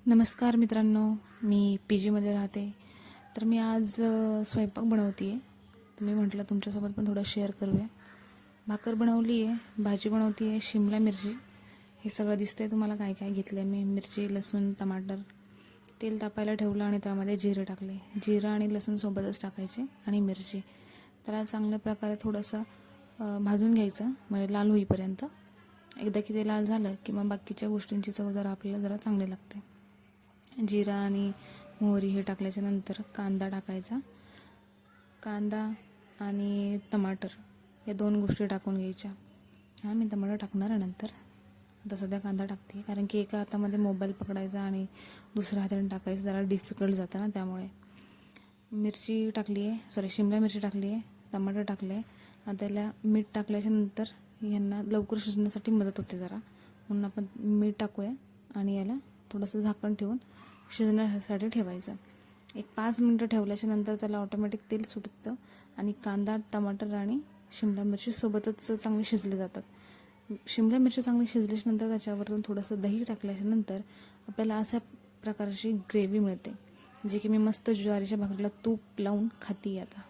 नमस्कार मित्रांनो, मी पी जीमध्ये राहते. तर मी आज स्वयंपाक बनवते आहे. तर मी म्हटलं तुमच्यासोबत पण थोडं शेअर करूया. भाकर बनवली आहे, भाजी बनवते आहे, शिमला मिरची हे सगळं दिसतंय तुम्हाला. काय काय घेतलं आहे मी: मिरची, लसूण, टमाटर. तेल तापायला ठेवलं आणि त्यामध्ये जिरे टाकले. जिरं आणि लसूण सोबतच टाकायचे आणि मिरची. त्याला चांगल्या प्रकारे थोडंसं भाजून घ्यायचं, म्हणजे लाल होईपर्यंत. एकदा की ते लाल झालं की मग बाकीच्या गोष्टींची चव जरा आपल्याला जरा चांगली लागते. जिरा आणि मोहरी हे टाकल्याच्या नंतर कांदा टाकायचा. कांदा आणि टमाटर या दोन गोष्टी टाकून घ्यायच्या. मी टमाटर टाकणार आहे नंतर. आता सध्या कांदा टाकते, कारण की एका हातामध्ये मोबाईल पकडायचा आणि दुसऱ्या हाताने टाकायचं जरा डिफिकल्ट जातं ना, त्यामुळे. मिरची टाकली आहे, शिमला मिरची टाकली आहे, टमाटर टाकले. आता त्याला मीठ टाकल्याच्या नंतर यांना लवकर शिजण्यासाठी मदत होते जरा, म्हणून आपण मीठ टाकूया आणि याला थोडंसं झाकण ठेवून शिजण्यासाठी ठेवायचं. एक 5 मिनटं ठेवल्याच्या नंतर त्याला ऑटोमॅटिक तेल सुटतं आणि कांदा, टमाटर आणि शिमला मिरची सोबतच चांगले शिजले जातात. शिमला मिरची चांगली शिजल्याच्या नंतर त्याच्यावरतून थोडंसं दही टाकल्याच्या नंतर आपल्याला अशा प्रकारची ग्रेव्ही मिळते, जी की मी मस्त ज्वारीच्या भाकरीला तूप लावून खाते आता.